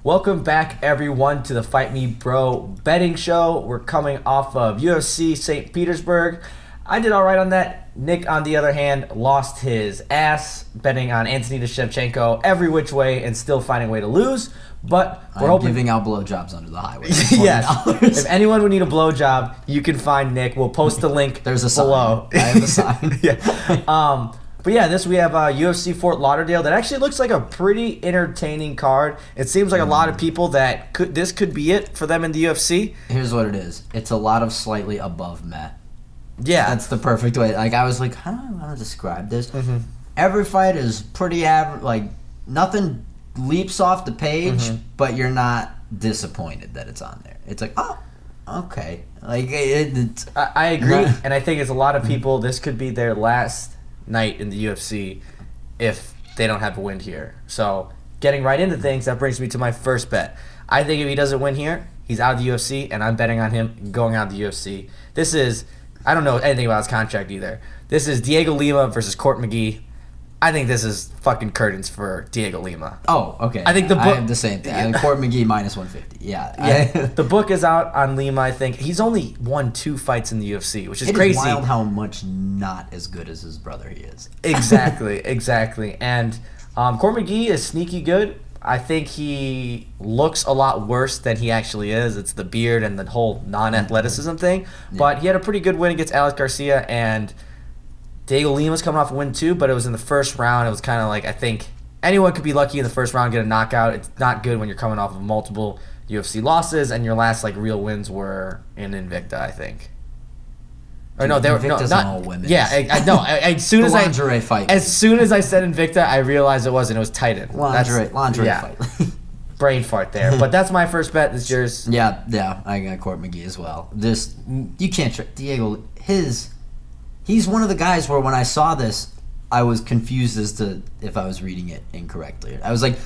Welcome back, everyone, to the Fight Me Bro betting show. We're coming off of UFC St. Petersburg. I did all right on that. Nick, on the other hand, lost his ass betting on Anthony Shevchenko every which way and still finding a way to lose. But we're hoping giving out blowjobs under the highway. Yes. If anyone would need a blowjob, you can find Nick. We'll post the link There's a below. Sign. I have a sign. Yeah. But yeah, we have UFC Fort Lauderdale that actually looks like a pretty entertaining card. It seems like a lot of people that this could be it for them in the UFC. Here's what it is. It's a lot of slightly above meh. Yeah. That's the perfect way. Like, I was like, how do I want to describe this? Mm-hmm. Every fight is pretty average. Like, nothing leaps off the page, but you're not disappointed that it's on there. It's like, oh, okay. Like, I agree, and I think it's a lot of people, this could be their last night in the UFC if they don't have a win here. So getting right into things, that brings me to my first bet. I think if he doesn't win here, he's out of the UFC, and I'm betting on him going out of the UFC. This is, I don't know anything about his contract either. This is Diego Lima versus Court McGee. I think this is fucking curtains for Diego Lima. Oh, okay. I think the book, I have the same thing. Yeah. Court McGee minus 150. Yeah. The book is out on Lima, I think. He's only won 2 fights in the UFC, which is crazy. It is wild how much not as good as his brother he is. Exactly. And Court McGee is sneaky good. I think he looks a lot worse than he actually is. It's the beard and the whole non-athleticism thing. But he had a pretty good win against Alex Garcia, and Diego Lima's coming off a win too, but it was in the first round. It was kind of like, I think anyone could be lucky in the first round, get a knockout. It's not good when you're coming off of multiple UFC losses, and your last like real wins were in Invicta, I think. Or no, they were Invicta's not all women. Yeah, I know. As soon as lingerie fight. As soon as I said Invicta, I realized it wasn't. It was Titan. Lingerie fight. Brain fart there. But that's my first bet. This yours. Yeah. I got Court McGee as well. You can't Diego. He's one of the guys where when I saw this, I was confused as to if I was reading it incorrectly. I was like,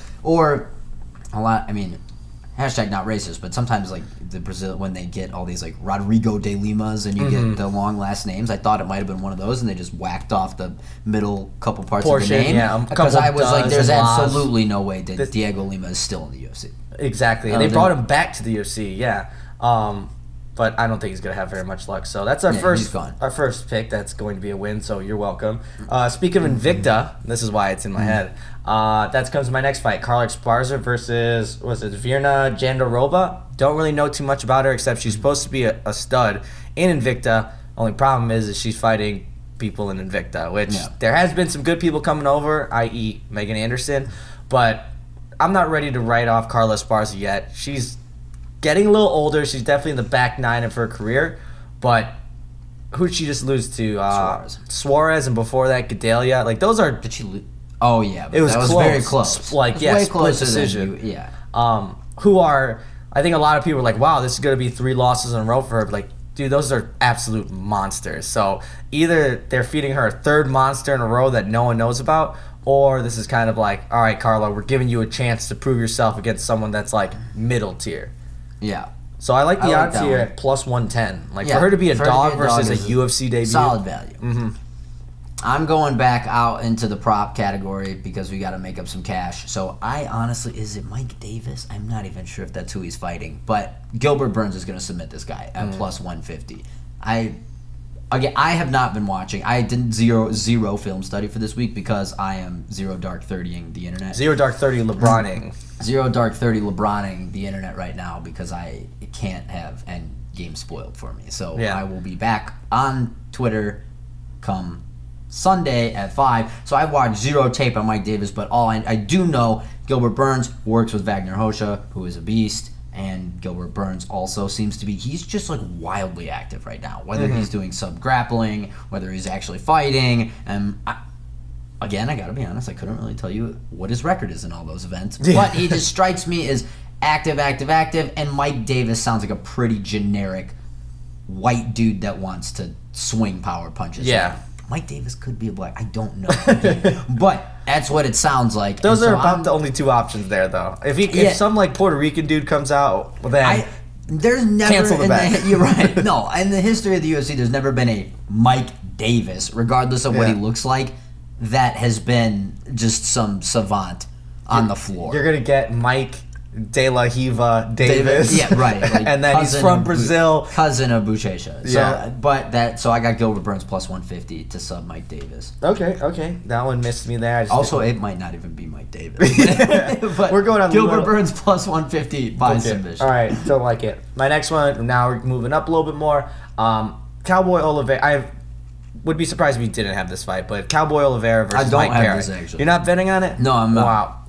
hashtag not racist, but sometimes like the Brazil, when they get all these like Rodrigo de Limas and you get the long last names, I thought it might have been one of those and they just whacked off the middle couple parts of the name. Yeah, because I was like, there's absolutely no way that Diego Lima is still in the UFC. Exactly. And they brought him back to the UFC, yeah. But I don't think he's going to have very much luck. So that's our first pick. That's going to be a win, so you're welcome. Speaking of Invicta, this is why it's in my head. That comes to my next fight. Carla Esparza versus, Virna Jandiroba. Don't really know too much about her, except she's supposed to be a stud in Invicta. Only problem is she's fighting people in Invicta, which there has been some good people coming over, i.e. Megan Anderson. But I'm not ready to write off Carla Esparza yet. She's getting a little older. She's definitely in the back 9 of her career. But who'd she just lose to? Suarez, and before that, Gedalia. Like, those are... Did she lose? Oh, yeah. It was close. Very close. Way closer decision. Who are... I think a lot of people are like, wow, this is going to be 3 losses in a row for her. But like, dude, those are absolute monsters. So either they're feeding her a 3rd monster in a row that no one knows about, or this is kind of like, all right, Carla, we're giving you a chance to prove yourself against someone that's like middle tier. Yeah. So I like the odds here at plus 110. Like, for her to be a dog versus a UFC debut. Solid value. Mm-hmm. I'm going back out into the prop category because we got to make up some cash. So I honestly, is it Mike Davis? I'm not even sure if that's who he's fighting. But Gilbert Burns is going to submit this guy at plus 150. I have not been watching. I did zero film study for this week because I am zero dark 30ing the internet. Zero dark 30 LeBroning. Zero dark 30 LeBroning the internet right now because I can't have end game spoiled for me. So I will be back on Twitter come Sunday at 5. So I watched zero tape on Mike Davis, but all I do know, Gilbert Burns works with Wagner Hosha, who is a beast. And Gilbert Burns also seems to be, he's just like wildly active right now. Whether he's doing sub-grappling, whether he's actually fighting. I got to be honest, I couldn't really tell you what his record is in all those events. But he just strikes me as active. And Mike Davis sounds like a pretty generic white dude that wants to swing power punches. Yeah. Mike Davis could be a black. I don't know. But that's what it sounds like. Those are about the only 2 options there, though. If some like Puerto Rican dude comes out, well, then there's never cancel the bet. You're right. No, in the history of the UFC, there's never been a Mike Davis, regardless of what he looks like, that has been just some savant on the floor. You're gonna get Mike De La Hiva Davis. Yeah, right. Like and then he's from Brazil. Cousin of Buchecha. So I got Gilbert Burns plus 150 to sub Mike Davis. Okay. That one missed me there. Also, it might not even be Mike Davis. But we're going on Gilbert Burns plus 150 by submission. All right, don't like it. My next one, now we're moving up a little bit more. Cowboy Oliveira. I would be surprised if he didn't have this fight, but Cowboy Oliveira versus Mike Perry. I don't have this, actually. You're not betting on it? No, I'm not. Wow.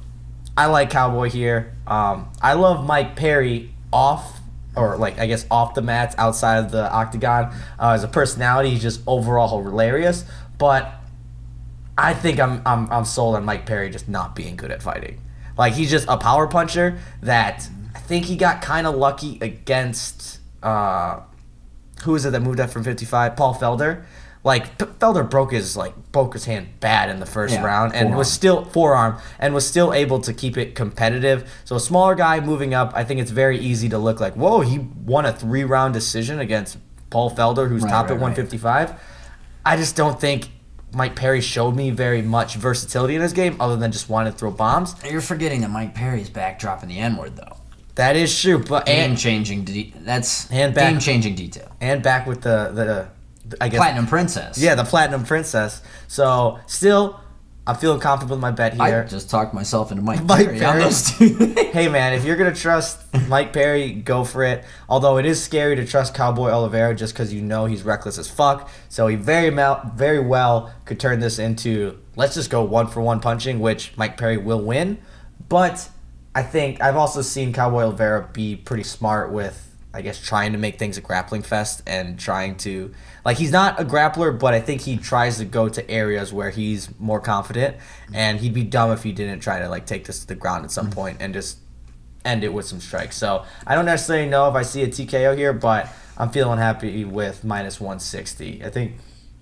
I like Cowboy here. I love Mike Perry off the mats, outside of the octagon. As a personality, he's just overall hilarious. But I think I'm sold on Mike Perry just not being good at fighting. Like, he's just a power puncher that I think he got kind of lucky against who is it that moved up from 55? Paul Felder. Like, Felder broke his hand bad in the first round and was still able to keep it competitive. So a smaller guy moving up, I think it's very easy to look like, whoa, he won a 3-round decision against Paul Felder, who's top at 155. I just don't think Mike Perry showed me very much versatility in his game other than just wanting to throw bombs. You're forgetting that Mike Perry's back dropping the N-word, though. That is true, but game-changing detail. And back with the I guess Platinum Princess. Yeah, the Platinum Princess. So still, I'm feeling confident with my bet here. I just talked myself into Mike Perry on those two. Hey man, if you're gonna trust Mike Perry, go for it. Although it is scary to trust Cowboy Oliveira just because you know he's reckless as fuck. So he very well could turn this into, let's just go 1-for-1 punching, which Mike Perry will win. But I think I've also seen Cowboy Oliveira be pretty smart with, I guess, trying to make things a grappling fest and trying to, he's not a grappler, but I think he tries to go to areas where he's more confident, and he'd be dumb if he didn't try to take this to the ground at some point and just end it with some strikes. So I don't necessarily know if I see a TKO here, but I'm feeling happy with minus 160. I think,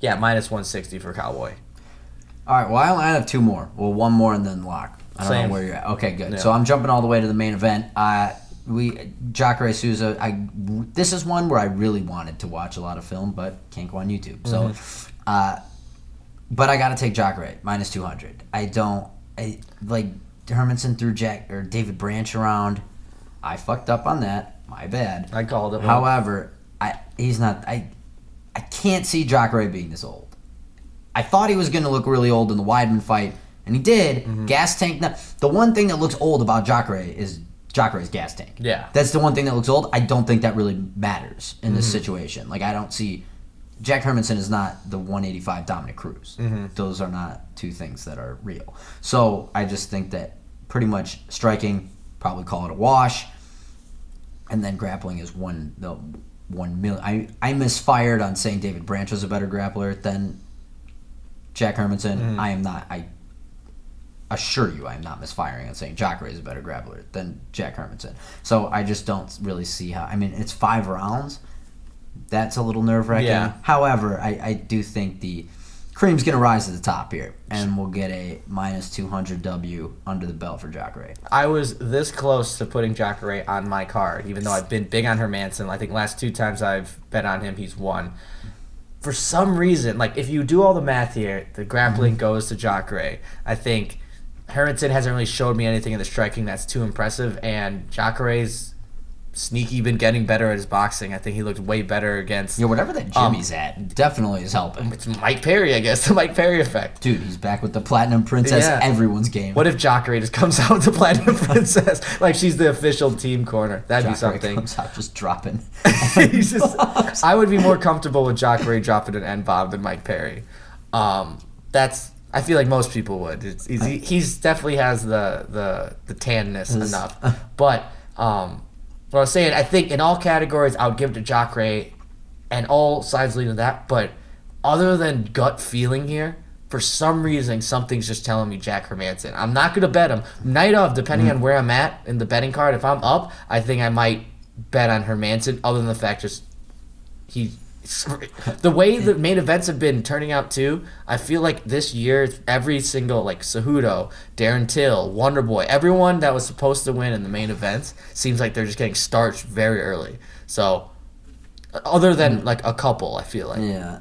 minus 160 for Cowboy. All right, well, I have two more. Well, one more and then lock. I don't know where you're at. Okay, good. Yeah. So I'm jumping all the way to the main event. Jacare Souza, this is one where I really wanted to watch a lot of film, but can't go on YouTube. So, but I got to take Jacare, minus 200. Hermanson threw David Branch around. I fucked up on that. My bad. I called it. However, I can't see Jacare being this old. I thought he was going to look really old in the Weidman fight, and he did. Gas tank. The one thing that looks old about Jacare is Jacare's gas tank. Yeah. That's the one thing that looks old. I don't think that really matters in this situation. I don't see... Jack Hermanson is not the 185 Dominic Cruz. Those are not two things that are real. So I just think that pretty much striking, probably call it a wash, and then grappling is one million. I misfired on saying David Branch was a better grappler than Jack Hermanson. I am not... I assure you I am not misfiring on saying Jacare is a better grappler than Jack Hermanson. So I just don't really see how... I mean, it's 5 rounds. That's a little nerve-wracking. Yeah. However, I do think the cream's going to rise to the top here, and we'll get a minus 200 W under the belt for Jacare. I was this close to putting Jacare on my card, even though I've been big on Hermanson. I think last 2 times I've bet on him, he's won. For some reason, if you do all the math here, the grappling goes to Jacare. I think Hermanson hasn't really showed me anything in the striking that's too impressive, and Jacare's sneaky been getting better at his boxing. I think he looked way better against... whatever that Jimmy's at definitely is helping. It's Mike Perry, I guess, the Mike Perry effect. Dude, he's back with the Platinum Princess, everyone's game. What if Jacare just comes out with the Platinum Princess? She's the official team corner. That'd be something. Comes out just dropping. I would be more comfortable with Jacare dropping an N-bomb than Mike Perry. I feel like most people would. He's definitely has the tanness enough. But what I was saying, I think in all categories, I would give it to Jacare, and all sides lean to that. But other than gut feeling here, for some reason, something's just telling me Jack Hermanson. I'm not going to bet him. Night of, depending on where I'm at in the betting card, if I'm up, I think I might bet on Hermanson, other than the fact the way the main events have been turning out too, I feel like this year every single Cejudo, Darren Till, Wonderboy, everyone that was supposed to win in the main events seems like they're just getting starched very early. So other than a couple, I feel like. Yeah.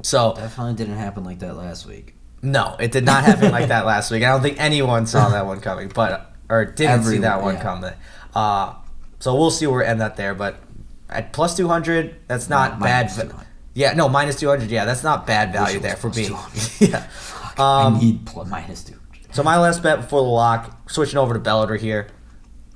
So definitely didn't happen like that last week. No, it did not happen like that last week. I don't think anyone saw that one coming. But or didn't see that one coming. So we'll see where we end up there. But at plus 200, that's not bad. Yeah, no, minus 200. Yeah, that's not bad value there for me. Yeah. I need minus 200. So my last bet before the lock, switching over to Bellator here.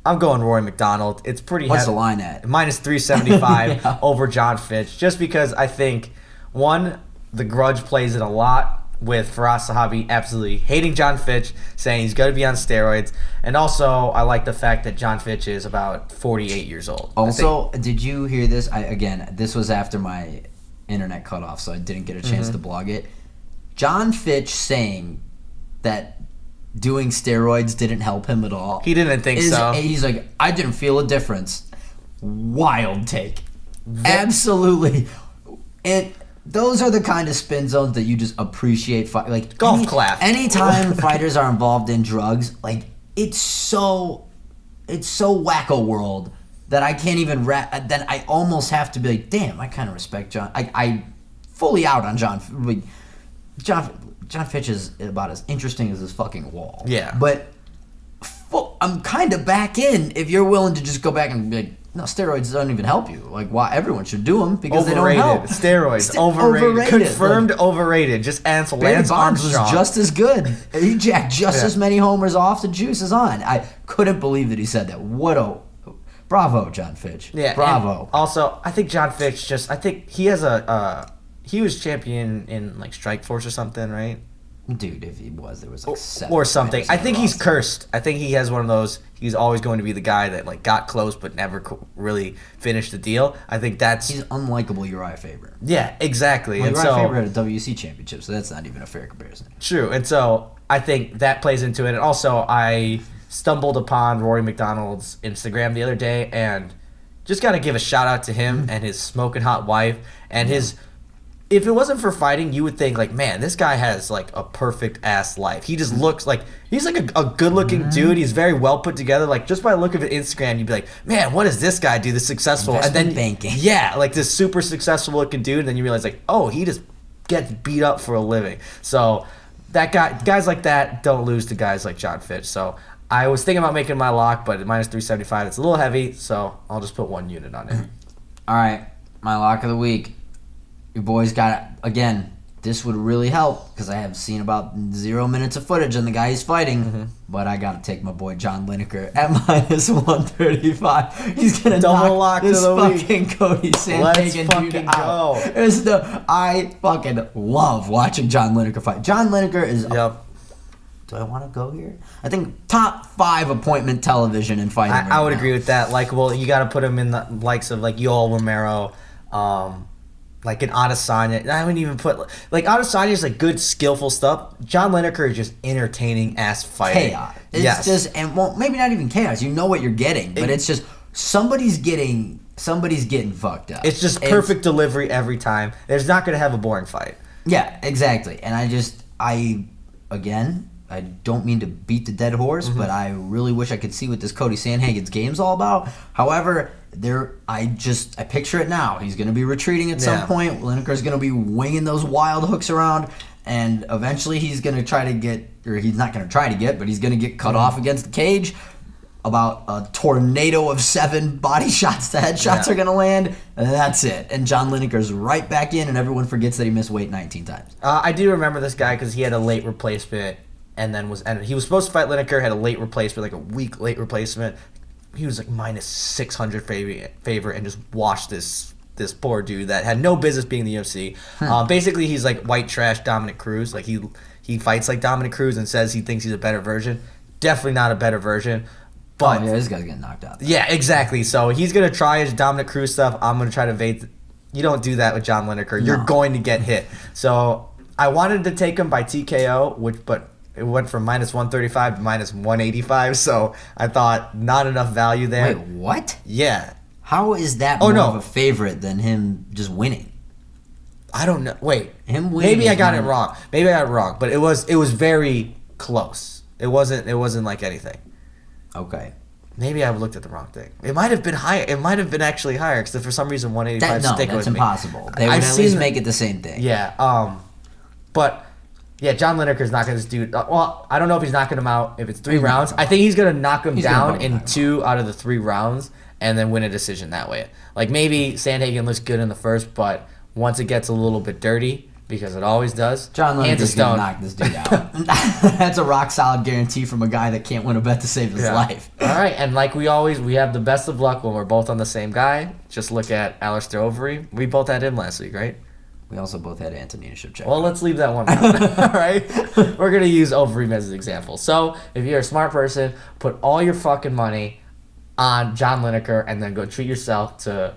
I'm going Rory McDonald. It's pretty What's the line at? Minus 375 over John Fitch. Just because I think, one, the grudge plays in a lot with Firas Zahabi absolutely hating John Fitch, saying he's going to be on steroids. And also, I like the fact that John Fitch is about 48 years old. Also, did you hear this? Again, this was after my internet cut off, so I didn't get a chance to blog it. John Fitch saying that doing steroids didn't help him at all. He didn't think so. He's like, I didn't feel a difference. Wild take. Absolutely. Those are the kind of spin zones that you just appreciate. Like golf clap. Anytime fighters are involved in drugs, like it's so wacko world that I can't even then I almost have to be like, damn, I kind of respect John. I fully out on John. John Fitch is about as interesting as his fucking wall. Yeah. But I'm kind of back in if you're willing to just go back and be like, no, steroids don't even help you. Like, why everyone should do them because overrated. They don't help. Steroids, overrated. Confirmed overrated. Just answer Lance Armstrong. Was just as good. He jacked just as many homers off the juice as on. I couldn't believe that he said that. Bravo, John Fitch. Yeah. Bravo. Also, I think John Fitch I think he has he was champion in like Strikeforce or something, right? Dude, if he was, there was like 7 or something. I think he's cursed. I think he has one of those. He's always going to be the guy that like got close but never really finished the deal. I think he's unlikable Uriah Faber. Yeah, exactly. Well, Uriah Faber had a WC championship, so that's not even a fair comparison. True, and so I think that plays into it. And also, I stumbled upon Rory McDonald's Instagram the other day, and just got to give a shout out to him and his smoking hot wife and his. If it wasn't for fighting, you would think, like, man, this guy has, like, a perfect-ass life. He just looks like... He's, like, a good-looking dude. He's very well put together. Like, just by the look of his Instagram, you'd be like, man, what does this guy do this successful? Investment banking. Yeah, like, this super successful-looking dude. And then you realize, like, oh, he just gets beat up for a living. So, guys like that don't lose to guys like John Fitch. So, I was thinking about making my lock, but at minus 375, it's a little heavy. So, I'll just put 1 unit on it. All right, my lock of the week. Your boys got it. Again, this would really help because I have seen about 0 minutes of footage on the guy he's fighting. But I got to take my boy John Lineker at minus 135. He's going to knock this fucking Cody Sandhagen dude out. I fucking love watching John Lineker fight. John Lineker is... Yep. Do I want to go here? I think top 5 appointment television in fighting. I would agree with that. Like, well, you got to put him in the likes of like Yoel Romero, like an Adesanya. I wouldn't even put like Adesanya is like good, skillful stuff. John Lineker is just entertaining ass fighting. Chaos. It's just maybe not even chaos. You know what you're getting, but it's just somebody's getting fucked up. It's just perfect delivery every time. There's not going to have a boring fight. Yeah, exactly. And I don't mean to beat the dead horse, but I really wish I could see what this Cody Sandhagen's game's all about. However, I picture it now. He's going to be retreating at some point. Lineker's going to be winging those wild hooks around, and eventually he's going to try to get, or he's not going to try to get, but he's going to get cut off against the cage. About a tornado of 7 body shots to headshots are going to land, and that's it. And John Lineker's right back in, and everyone forgets that he missed weight 19 times. I do remember this guy because he had a late replacement, and he was supposed to fight Lineker, had a late replacement, like a week late replacement. He was like minus 600 favor and just washed this poor dude that had no business being in the UFC. Basically, he's like white trash Dominic Cruz. Like he fights like Dominic Cruz and says he thinks he's a better version. Definitely not a better version. But this guy's getting knocked out. Yeah, exactly. So he's gonna try his Dominic Cruz stuff. I'm gonna try to evade. You don't do that with John Lineker. You're going to get hit. So I wanted to take him by TKO, but it went from minus 135 to minus 185, so I thought not enough value there. Wait, what? Yeah. How is that more of a favorite than him just winning? I don't know. Wait. Him winning. Maybe I got it wrong. But it was very close. It wasn't like anything. Okay. Maybe I looked at the wrong thing. It might have been higher. It might have been actually higher because for some reason 185 stick with me. That's impossible. They would at least make it the same thing. Yeah. But Yeah, John Lineker's not going to just do... well, I don't know if he's knocking him out if it's 3 rounds. I think he's going to knock him down in 2 out of the 3 rounds and then win a decision that way. Like, maybe Sandhagen looks good in the first, but once it gets a little bit dirty, because it always does, John Lineker's going to knock this dude out. That's a rock-solid guarantee from a guy that can't win a bet to save his life. All right, and like we have the best of luck when we're both on the same guy. Just look at Alistair Overeem. We both had him last week, right? We also both had Antonina Shevchenko. Well, let's leave that one out. All right? We're going to use Overeem as an example. So, if you're a smart person, put all your fucking money on John Lineker and then go treat yourself to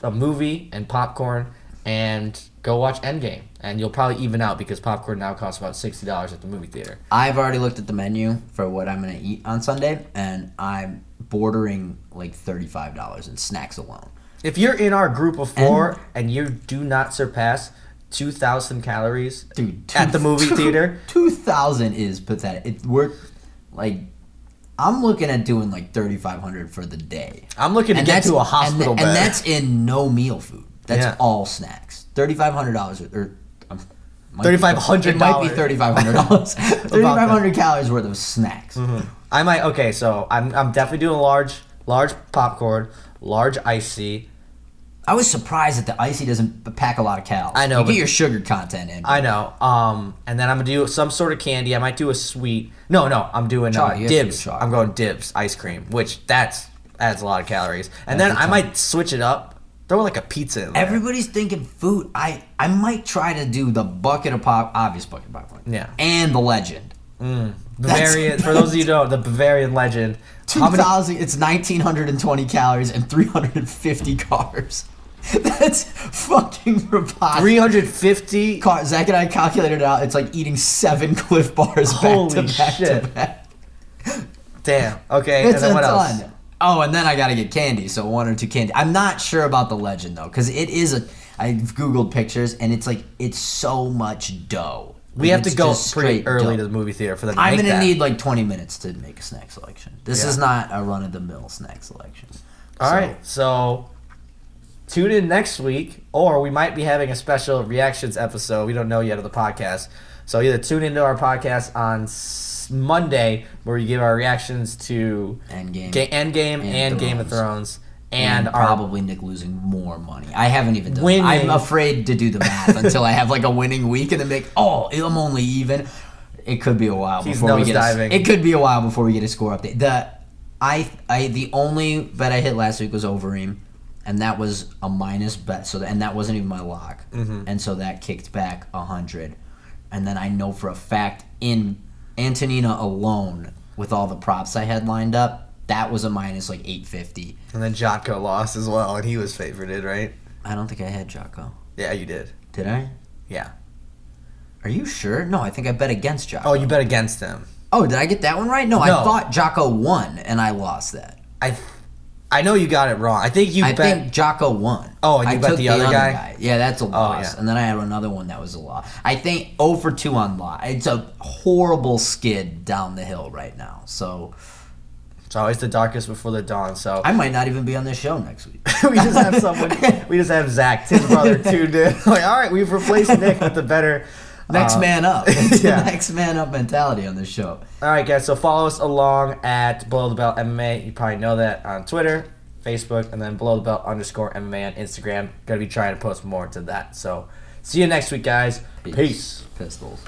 a movie and popcorn and go watch Endgame. And you'll probably even out because popcorn now costs about $60 at the movie theater. I've already looked at the menu for what I'm going to eat on Sunday, and I'm bordering like $35 in snacks alone. If you're in our group of 4 and you do not surpass 2,000 calories at the movie theater. 2,000 is pathetic. I'm looking at doing like 3,500 for the day. I'm looking to get to a hospital bed. And that's in no meal food. That's all snacks. $3,500 or $3,500. It might be $3,500. 3,500 calories worth of snacks. I might. Okay, so I'm definitely doing large popcorn, large icy. I was surprised that the icy doesn't pack a lot of calories. I know. You get your sugar content in. I know. And then I'm gonna do some sort of candy. I might do a sweet. No. I'm doing dibs. I'm going dibs ice cream, which adds a lot of calories. And then I might switch it up. Throw like a pizza in there. Everybody's thinking food. I might try to do the bucket of obvious bucket of popcorn. Yeah. And the legend. Bavarian. For those of you who know, the Bavarian legend. 2,000. It's 1,920 calories and 350 carbs. That's fucking preposterous. 350 carbs. Zach and I calculated it out. It's like eating 7 Cliff Bars Holy back to back shit. to back. Damn. Okay. It's and then what else? Oh, and then I gotta get candy. So 1 or 2 candy. I'm not sure about the legend though, because it is I've googled pictures and it's so much dough. We have to go pretty early to the movie theater for them to make that. I'm going to need like 20 minutes to make a snack selection. This is not a run-of-the-mill snack selection. All right, so tune in next week, or we might be having a special reactions episode. We don't know yet of the podcast. So either tune into our podcast on Monday, where we give our reactions to Endgame and Game of Thrones. And probably Nick losing more money. I haven't even done it. I'm afraid to do the math until I have like a winning week and then make, I'm only even. It could be a while before we get a score update. The only bet I hit last week was Overeem, and that was a minus bet. And that wasn't even my lock. And so that kicked back 100. And then I know for a fact in Antonina alone, with all the props I had lined up, that was a minus like 850. And then Jotko lost as well, and he was favorited, right? I don't think I had Jotko. Yeah, you did. Did I? Yeah. Are you sure? No, I think I bet against Jotko. Oh, you bet against him. Oh, did I get that one right? No. I thought Jotko won, and I lost that. I know you got it wrong. I think I think Jotko won. Oh, and you bet the other guy? Yeah, that's a loss. Yeah. And then I had another one that was a loss. I think 0 for 2 on lot. It's a horrible skid down the hill right now. So it's always the darkest before the dawn. So I might not even be on this show next week. We just have someone. We just have Zach, Tim's brother, tuned in. Like, all right, we've replaced Nick with the better. Next man up. It's the next man up mentality on this show. All right, guys. So follow us along at Below the Belt MMA. You probably know that on Twitter, Facebook, and then Below the Belt _MMA on Instagram. Gonna be trying to post more to that. So see you next week, guys. Peace. Pistols.